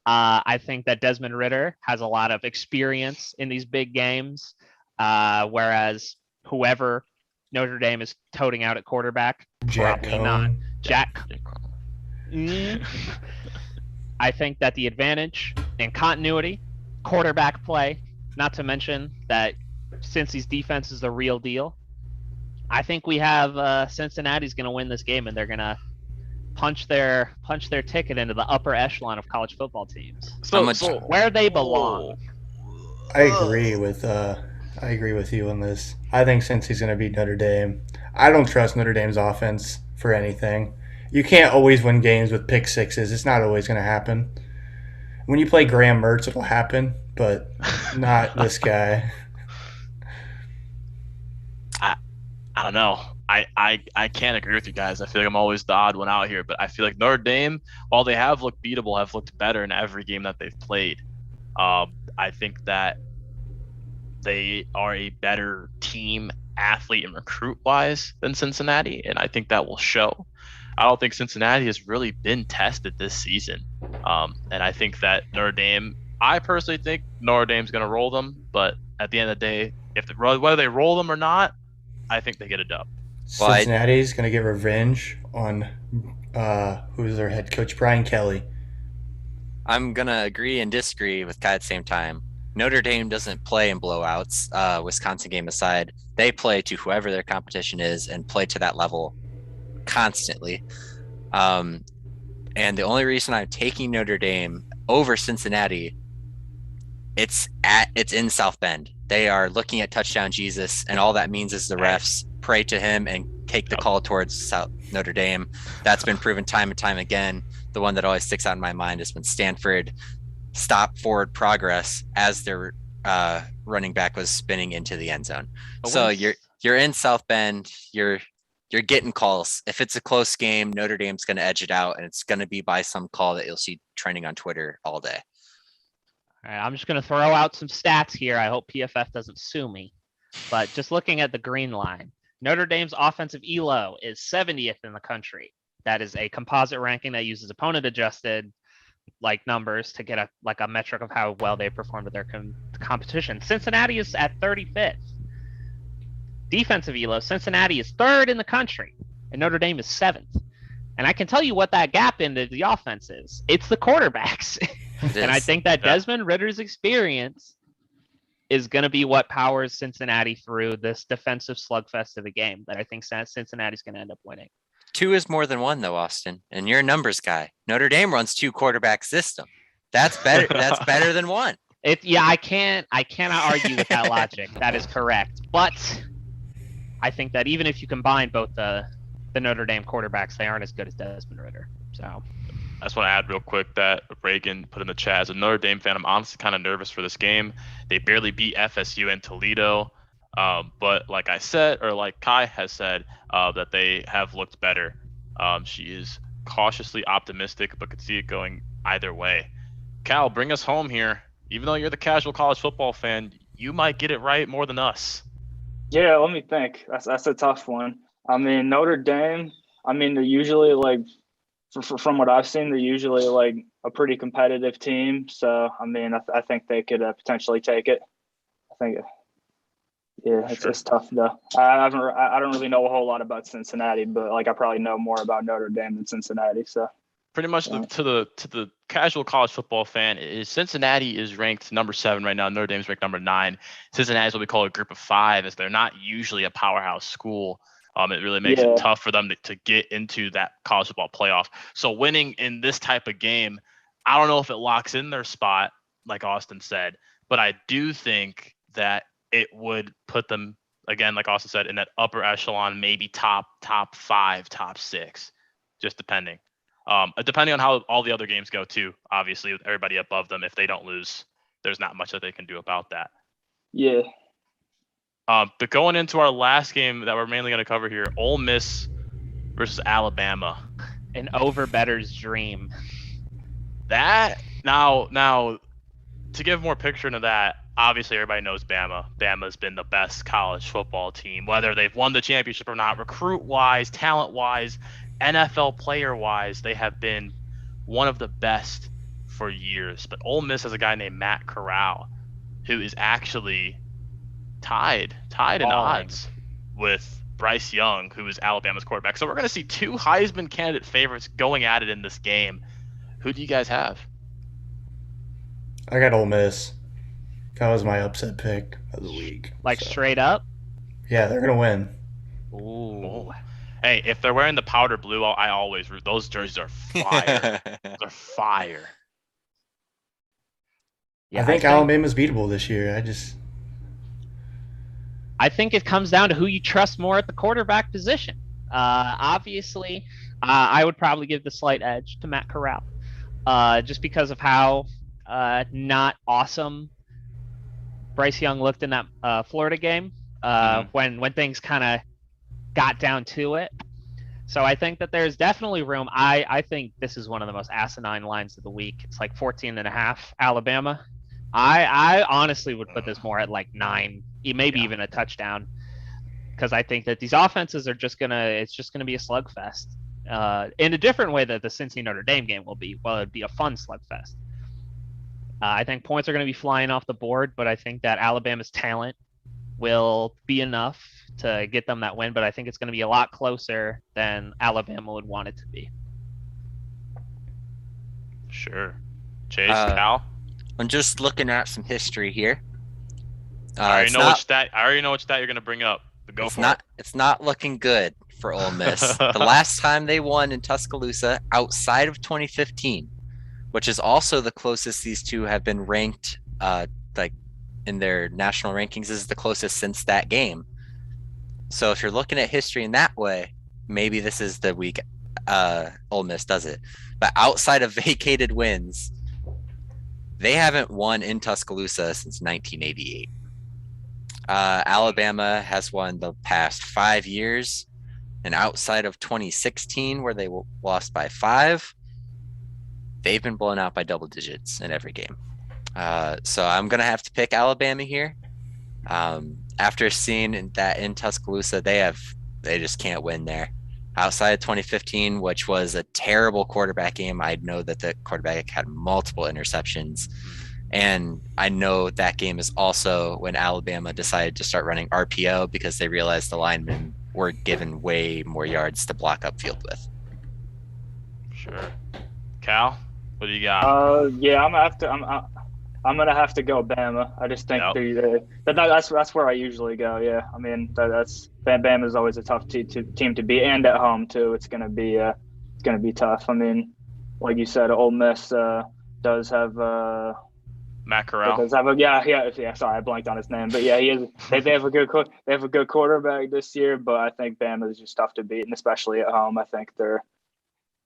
I think that Desmond Ridder has a lot of experience in these big games, whereas whoever Notre Dame is toting out at quarterback, probably not. Jack. I think that the advantage in continuity, quarterback play, not to mention that Cincy's defense is the real deal. I think we have Cincinnati's going to win this game, and they're going to punch their ticket into the upper echelon of college football teams. So where they belong. I agree with you on this. I think Cincy's going to beat Notre Dame. I don't trust Notre Dame's offense for anything. You can't always win games with pick sixes. It's not always going to happen. When you play Graham Mertz, it'll happen, but not this guy. I don't know. I can't agree with you guys. I feel like I'm always the odd one out here, but I feel like Notre Dame, while they have looked beatable, have looked better in every game that they've played. I think that they are a better team, athlete, and recruit-wise than Cincinnati, and I think that will show. I don't think Cincinnati has really been tested this season, and I think that I personally think Notre Dame's going to roll them, but at the end of the day, whether they roll them or not, I think they get a dub. Cincinnati's going to get revenge on who's their head coach, Brian Kelly. I'm gonna agree and disagree with Kai at the same time. Notre Dame doesn't play in blowouts. Wisconsin game aside, they play to whoever their competition is and play to that level constantly. And the only reason I'm taking Notre Dame over Cincinnati, it's in South Bend. They are looking at touchdown Jesus, and all that means is the refs pray to him and take the call towards South Notre Dame. That's been proven time and time again. The one that always sticks out in my mind is when Stanford stopped forward progress as their running back was spinning into the end zone. So you're in South Bend. You're getting calls. If it's a close game, Notre Dame's going to edge it out, and it's going to be by some call that you'll see trending on Twitter all day. All right, I'm just going to throw out some stats here. I hope PFF doesn't sue me. But just looking at the green line, Notre Dame's offensive ELO is 70th in the country. That is a composite ranking that uses opponent adjusted numbers to get a metric of how well they performed with their competition. Cincinnati is at 35th. Defensive ELO, Cincinnati is 3rd in the country, and Notre Dame is 7th. And I can tell you what that gap into the offense is. It's the quarterbacks. And I think that Desmond Ritter's experience is going to be what powers Cincinnati through this defensive slugfest of a game that I think Cincinnati's going to end up winning. 2 is more than 1, though, Austin. And you're a numbers guy. Notre Dame runs 2 quarterback system. That's better. That's better than 1. I cannot argue with that logic. That is correct. But I think that even if you combine both the Notre Dame quarterbacks, they aren't as good as Desmond Ridder. So I just want to add real quick that Reagan put in the chat, as a Notre Dame fan, I'm honestly kind of nervous for this game. They barely beat FSU in Toledo. But like I said, or like Kai has said, that they have looked better. She is cautiously optimistic, but could see it going either way. Cal, bring us home here. Even though you're the casual college football fan, you might get it right more than us. Yeah, let me think. That's a tough one. I mean, Notre Dame, they're usually from what I've seen, they're usually a pretty competitive team. So, I think they could potentially take it. I think, yeah, it's tough though. I don't really know a whole lot about Cincinnati, but I probably know more about Notre Dame than Cincinnati. So pretty much to the casual college football fan, is Cincinnati is ranked number 7 right now. Notre Dame's ranked number 9. Cincinnati is what we call a group of 5, as they're not usually a powerhouse school. It really makes it tough for them to get into that college football playoff. So winning in this type of game, I don't know if it locks in their spot, like Austin said, but I do think that it would put them, again, like Austin said, in that upper echelon, maybe top 5, top 6, just depending. Depending on how all the other games go too, obviously, with everybody above them, if they don't lose, there's not much that they can do about that. Yeah. But going into our last game that we're mainly going to cover here, Ole Miss versus Alabama. An over-better's dream. That, now, to give more picture into that, obviously everybody knows Bama. Bama's been the best college football team, whether they've won the championship or not. Recruit-wise, talent-wise, NFL player-wise, they have been one of the best for years. But Ole Miss has a guy named Matt Corral, who is actually tied in odds with Bryce Young, who is Alabama's quarterback. So we're going to see 2 Heisman candidate favorites going at it in this game. Who do you guys have? I got Ole Miss. That was my upset pick of the week. Straight up? Yeah, they're going to win. Ooh. Hey, if they're wearing the powder blue, I always root. Those jerseys are fire. They're fire. Yeah, I think Alabama's beatable this year. I think it comes down to who you trust more at the quarterback position. Obviously, I would probably give the slight edge to Matt Corral, just because of how not awesome Bryce Young looked in that Florida game when things kind of got down to it. So I think that there's definitely room. I think this is one of the most asinine lines of the week. It's 14.5 Alabama. I honestly would put this more at 9, maybe even a touchdown, because I think that these offenses are it's just gonna be a slugfest in a different way that the Cincy Notre Dame game will be. Well, it'd be a fun slugfest. I think points are going to be flying off the board, but I think that Alabama's talent will be enough to get them that win. But I think it's going to be a lot closer than Alabama would want it to be. Sure. Chase, Uh, Cal? I'm just looking at some history here. I already It's know not, which stat. I already know which stat you're gonna bring up. But go it's for not, it's not looking good for Ole Miss. it. The last time they won in Tuscaloosa outside of 2015, which is also the closest these two have been ranked, like in their national rankings, is the closest since that game. So if you're looking at history in that way, maybe this is the week Ole Miss does it. But outside of vacated wins, they haven't won in Tuscaloosa since 1988. Alabama has won the past 5 years, and outside of 2016, where they lost by 5, they've been blown out by double digits in every game. So I'm gonna have to pick Alabama here. After seeing that in Tuscaloosa, they just can't win there. Outside of 2015, which was a terrible quarterback game, I know that the quarterback had multiple interceptions. And I know that game is also when Alabama decided to start running RPO because they realized the linemen were given way more yards to block upfield with. Sure. Cal, what do you got? Yeah, I'm gonna have to go Bama. I just think that's where I usually go. Yeah, I mean that's Bama is always a tough team to beat, and at home too. It's gonna be tough. I mean, like you said, Ole Miss does have Matt Corral. Yeah. Sorry, I blanked on his name, but yeah, he is. They have a good quarterback this year, but I think Bama is just tough to beat, and especially at home, I think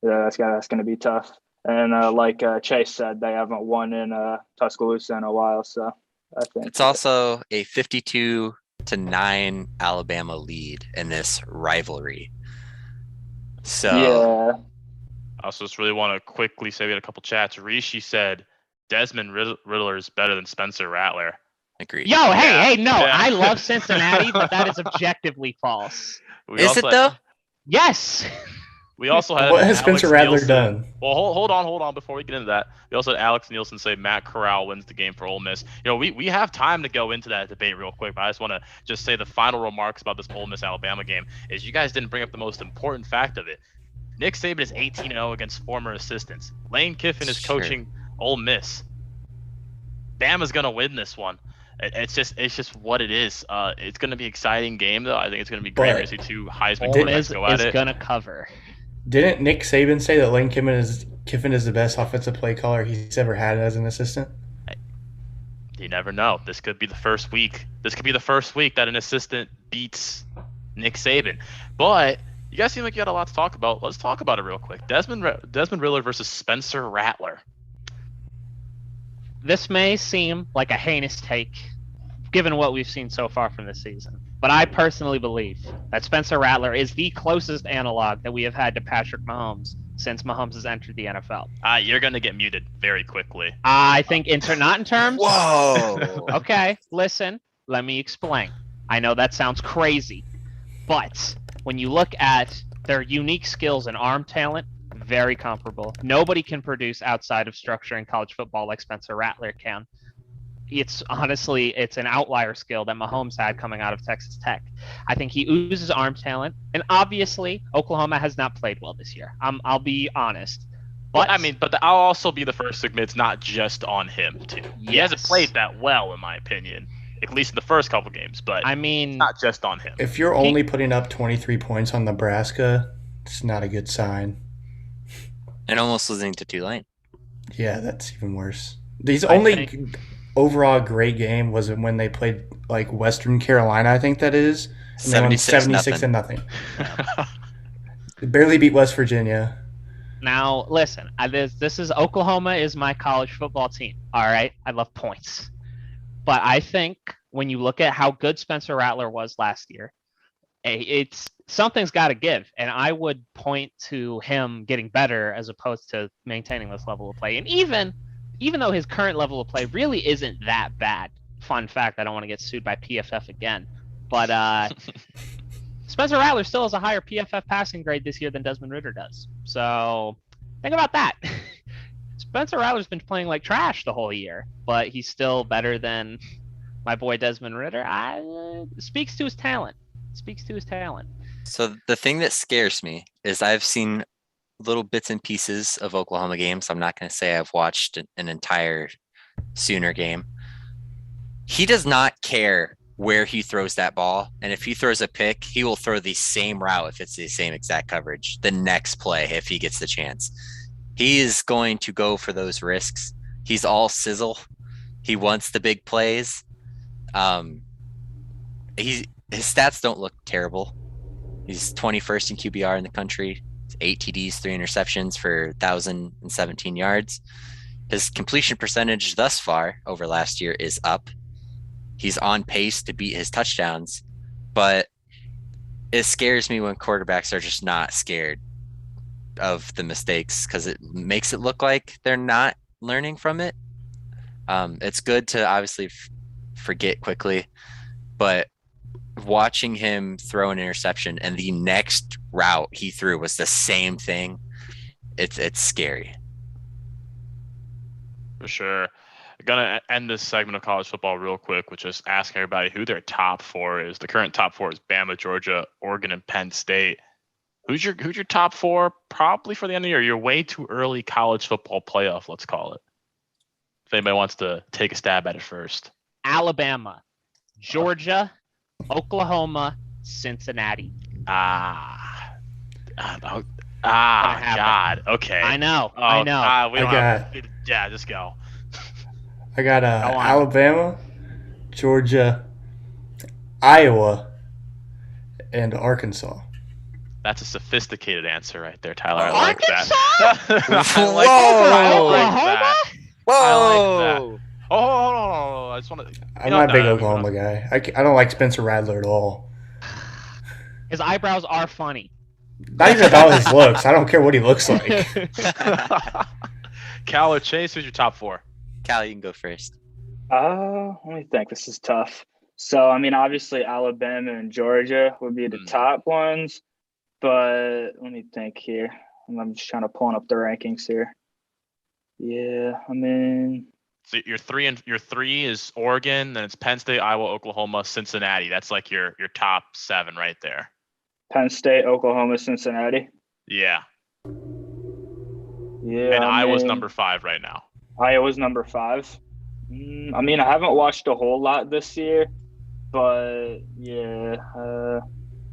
that's gonna be tough. And like Chase said, they haven't won in Tuscaloosa in a while, so I think it's also a 52-9 Alabama lead in this rivalry. So yeah. I also just really want to quickly say we had a couple chats. Rishi said Desmond Riddler is better than Spencer Rattler. agreed. Yo, hey, no, Yeah. I love Cincinnati, but that is objectively false. Is it though? Yes. We also had What has Alex Spencer Rattler Nielsen. done? Well, hold on before we get into that. We also had Alex Nielsen say Matt Corral wins the game for Ole Miss. You know, we have time to go into that debate real quick, but I just want to say the final remarks about this Ole Miss Alabama game is you guys didn't bring up the most important fact of it. Nick Saban is 18-0 against former assistants. Lane Kiffin is coaching Ole Miss. Bama's gonna win this one. It's just what it is. It's gonna be an exciting game though. I think it's gonna be great to see two Heisman quarterbacks go at it. Is gonna cover. Didn't Nick Saban say that Lane Kiffin is the best offensive play caller he's ever had as an assistant? You never know. This could be the first week. This could be the first week that an assistant beats Nick Saban. But you guys seem like you had a lot to talk about. Let's talk about it real quick. Desmond Riddler versus Spencer Rattler. This may seem like a heinous take, given what we've seen so far from this season. But I personally believe that Spencer Rattler is the closest analog that we have had to Patrick Mahomes since Mahomes has entered the NFL. You're going to get muted very quickly. I think not in terms. Whoa. Okay, listen, let me explain. I know that sounds crazy, but when you look at their unique skills and arm talent, very comparable. Nobody can produce outside of structure in college football like Spencer Rattler can. It's an outlier skill that Mahomes had coming out of Texas Tech. I think he oozes arm talent, and obviously Oklahoma has not played well this year. I'll be honest. But I'll also be the first to admit it's not just on him too. He hasn't played that well, in my opinion, at least in the first couple games. But it's not just on him. If you're only putting up 23 points on Nebraska, it's not a good sign. And almost losing to Tulane. Yeah, that's even worse. These only overall great game was when they played like Western Carolina, I think that is. And they won 76 and nothing. They barely beat West Virginia. Now, listen, this is Oklahoma is my college football team. All right, I love points. But I think when you look at how good Spencer Rattler was last year, it's something's got to give, and I would point to him getting better as opposed to maintaining this level of play. And even though his current level of play really isn't that bad, fun fact, I don't want to get sued by PFF again, but Spencer Rattler still has a higher PFF passing grade this year than Desmond Ridder does. So think about that. Spencer Rattler's been playing like trash the whole year, but he's still better than my boy Desmond Ridder. Speaks to his talent. So the thing that scares me is I've seen little bits and pieces of Oklahoma games. I'm not going to say I've watched an entire Sooner game. He does not care where he throws that ball. And if he throws a pick, he will throw the same route if it's the same exact coverage the next play if he gets the chance. He is going to go for those risks. He's all sizzle. He wants the big plays. His stats don't look terrible. He's 21st in QBR in the country. 8 TDs, 3 interceptions for 1,017 yards. His completion percentage thus far over last year is up. He's on pace to beat his touchdowns, but it scares me when quarterbacks are just not scared of the mistakes because it makes it look like they're not learning from it. It's good to obviously forget quickly, but watching him throw an interception and the next route he threw was the same thing, it's scary. For sure. I'm gonna end this segment of college football real quick with just asking everybody who their top 4 is. The current top 4 is Bama, Georgia, Oregon, and Penn State. Who's your top 4 probably for the end of the year? Your way too early college football playoff, let's call it. If anybody wants to take a stab at it first. Alabama, Georgia, Oklahoma, Cincinnati. God. Okay. I know. Yeah, just go. I got Alabama, Georgia, Iowa, and Arkansas. That's a sophisticated answer right there, Tyler. I Arkansas? like that. I like that. Whoa! I like that. Oh, hold on. I just want to. I'm not a big Oklahoma guy. I don't like Spencer Rattler at all. His eyebrows are funny. Not even about his looks. I don't care what he looks like. Cal or Chase, who's your top 4? Cal, you can go first. Let me think. This is tough. So, I mean, obviously Alabama and Georgia would be the top ones, but let me think here. I'm just trying to pull up the rankings here. Yeah, I mean. So your 3 is Oregon, then it's Penn State, Iowa, Oklahoma, Cincinnati. That's like your top 7 right there. Penn State, Oklahoma, Cincinnati. Yeah. Yeah. And Iowa's number 5 right now. Iowa's number 5. I mean, I haven't watched a whole lot this year, but yeah,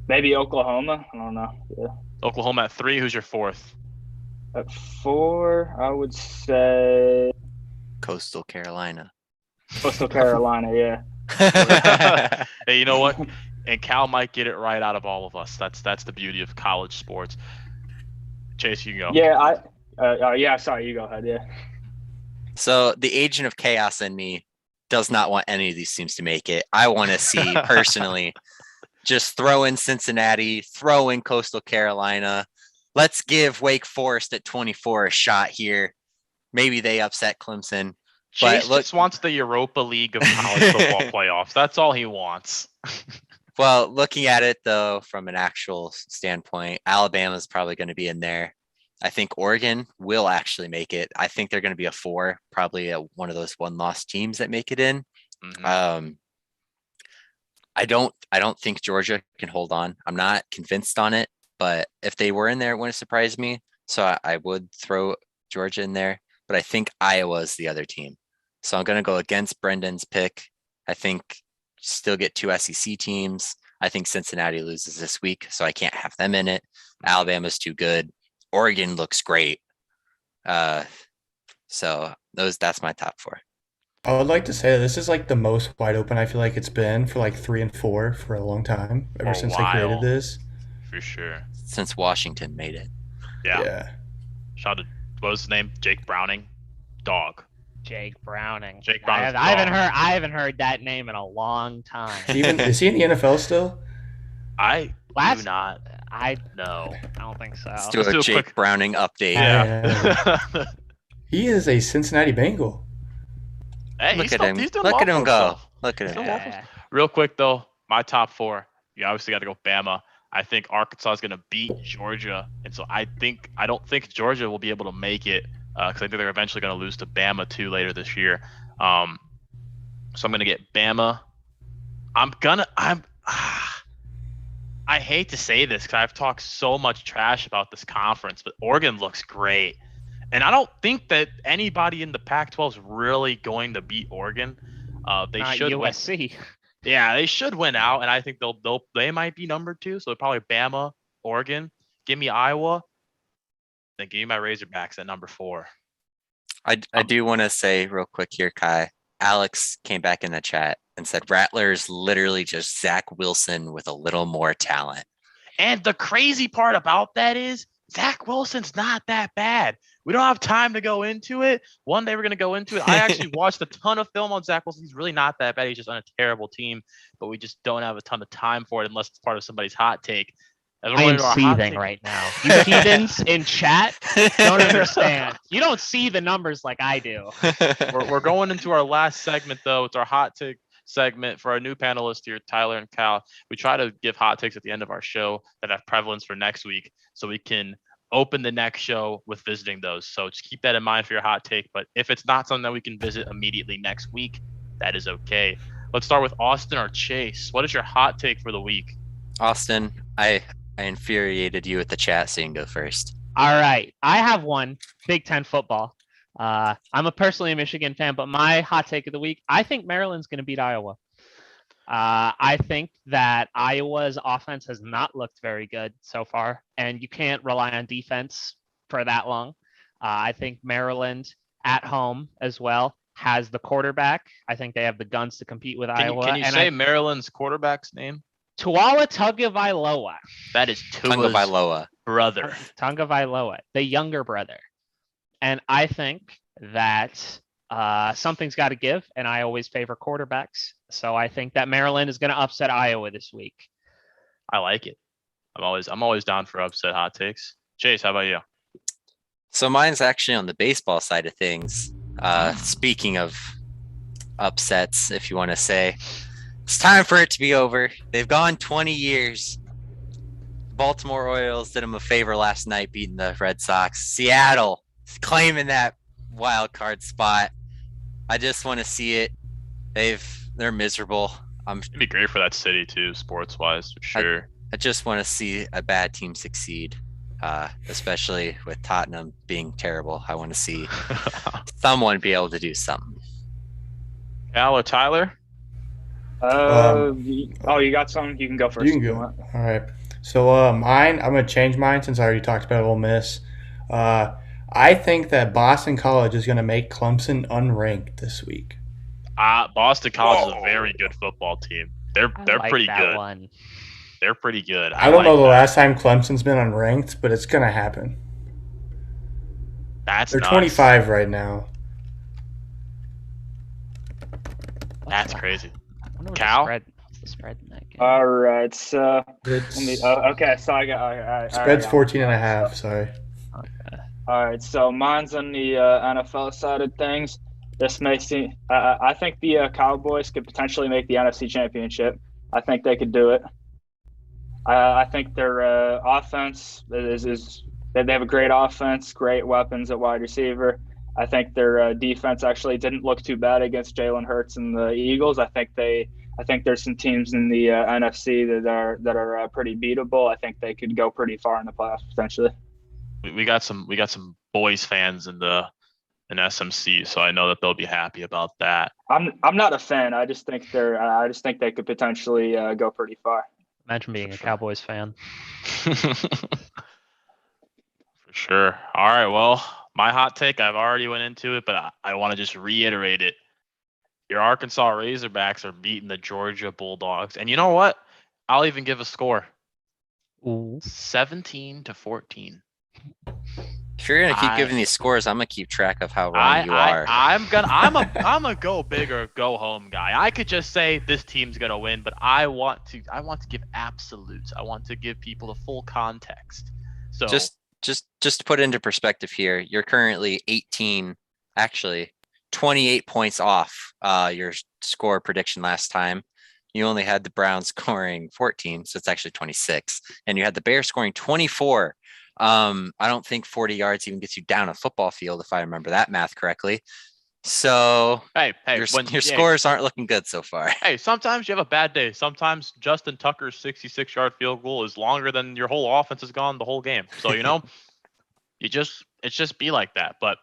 maybe Oklahoma. I don't know. Yeah. Oklahoma at 3. Who's your 4th? At 4, I would say Coastal Carolina. Coastal Carolina. Yeah. Hey, you know what? And Cal might get it right out of all of us. That's the beauty of college sports. Chase, you can go. Yeah, sorry, you go ahead. Yeah. So the agent of chaos in me does not want any of these teams to make it. I want to see personally just throw in Cincinnati, throw in Coastal Carolina. Let's give Wake Forest at 24 a shot here. Maybe they upset Clemson. Chase just wants the Europa League of college football playoffs. That's all he wants. Well, looking at it, though, from an actual standpoint, Alabama's probably going to be in there. I think Oregon will actually make it. I think they're going to be a 4, probably one of those one-loss teams that make it in. Mm-hmm. I don't think Georgia can hold on. I'm not convinced on it, but if they were in there, it wouldn't surprise me. So I would throw Georgia in there, but I think Iowa is the other team. So I'm going to go against Brendan's pick. I think still get 2 SEC teams. I think Cincinnati loses this week, so I can't have them in it. Alabama's too good. Oregon looks great. So that's my top 4. I would like to say that this is like the most wide open I feel like it's been for like 3 and 4 for a long time, ever since they created this. For sure. Since Washington made it. Yeah. Shout out to, what was his name? Jake Browning? Dog. Jake Browning. I haven't heard that name in a long time. Is he in the NFL still? I do not. I don't think so. Let's do a Jake Browning update. Yeah. He is a Cincinnati Bengal. Hey, Look at him go. Look at him. Yeah. Real quick though, my top 4. You obviously got to go Bama. I think Arkansas is going to beat Georgia, and so I don't think Georgia will be able to make it because I think they're eventually going to lose to Bama too later this year. So I'm going to get Bama. I hate to say this because I've talked so much trash about this conference, but Oregon looks great. And I don't think that anybody in the Pac-12 is really going to beat Oregon. They Not should win. USC. Yeah, they should win out, and I think they might be number 2. So probably Bama, Oregon. Give me Iowa, then give me my Razorbacks at number 4. I do want to say real quick here, Kai. Alex came back in the chat and said Rattlers literally just Zach Wilson with a little more talent. And the crazy part about that is Zach Wilson's not that bad. We don't have time to go into it. One day we're going to go into it. I actually watched a ton of film on Zach Wilson. He's really not that bad. He's just on a terrible team, but we just don't have a ton of time for it unless it's part of somebody's hot take. I am seething right now. You heathens in chat don't understand. You don't see the numbers like I do. We're going into our last segment, though. It's our hot take segment for our new panelists here, Tyler and Cal. We try to give hot takes at the end of our show that have prevalence for next week so we can open the next show with visiting those. So just keep that in mind for your hot take. But if it's not something that we can visit immediately next week, that is okay. Let's start with Austin or Chase. What is your hot take for the week? Austin, I infuriated you with the chat, so you can go first. All right. I have one. Big Ten football. I'm personally a Michigan fan, but my hot take of the week, I think Maryland's going to beat Iowa. I think that Iowa's offense has not looked very good so far, and you can't rely on defense for that long. I think Maryland at home as well has the quarterback. I think they have the guns to compete with Iowa. Can you say Maryland's quarterback's name? Tuala Tagovailoa. That is Tagovailoa brother. Tagovailoa, the younger brother. And I think that something's got to give, and I always favor quarterbacks. So I think that Maryland is going to upset Iowa this week. I like it. I'm always down for upset hot takes. Chase, how about you? So mine's actually on the baseball side of things. Speaking of upsets, if you want to say, it's time for it to be over. They've gone 20 years. Baltimore Orioles did them a favor last night, beating the Red Sox. Seattle claiming that wild card spot. I just want to see it. They're miserable. It'd be great for that city too, sports wise, for sure. I just want to see a bad team succeed, especially with Tottenham being terrible. I want to see someone be able to do something. Al or Tyler? You got something? You can go first. You can go. All right. So mine, I'm going to change mine since I already talked about Ole Miss. I think that Boston College is going to make Clemson unranked this week. Boston College is a very good football team. They're like pretty good. One. They're pretty good. I don't know the last time Clemson's been unranked, but it's going to happen. They're nuts. 25 right now. That's crazy. Cal? What's the spread in that game? All right. So, okay. So I got. Spread's 14.5. Sorry. Okay. All right. So mine's on the NFL side of things. This may seem. I think the Cowboys could potentially make the NFC Championship. I think they could do it. I think their offense is they have a great offense, great weapons at wide receiver. I think their defense actually didn't look too bad against Jalen Hurts and the Eagles. I think there's some teams in the NFC that are pretty beatable. I think they could go pretty far in the playoffs potentially. We got some boys fans in SMC, so I know that they'll be happy about that. I'm not a fan. I just think they could potentially go pretty far. Imagine being a Cowboys fan. For sure. All right. Well, my hot take, I've already went into it, but I want to just reiterate it. Your Arkansas Razorbacks are beating the Georgia Bulldogs. And you know what? I'll even give a score. Ooh. 17-14. If you're gonna keep giving these scores, I'm gonna keep track of how wrong you are. I'm a go big or go home guy. I could just say this team's gonna win, but I want to give absolutes. I want to give people the full context. So just to put into perspective here, you're currently 28 points off your score prediction last time. You only had the Browns scoring 14, so it's actually 26, and you had the Bears scoring 24. I don't think 40 yards even gets you down a football field, if I remember that math correctly. So Hey, your scores aren't looking good so far. Hey, sometimes you have a bad day. Sometimes Justin Tucker's 66-yard field goal is longer than your whole offense has gone the whole game. So it's just be like that. But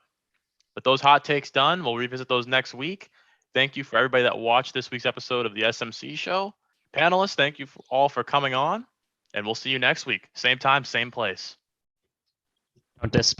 with those hot takes done, we'll revisit those next week. Thank you for everybody that watched this week's episode of the SMC Show. Panelists, thank you all for coming on, and we'll see you next week. Same time, same place. Don't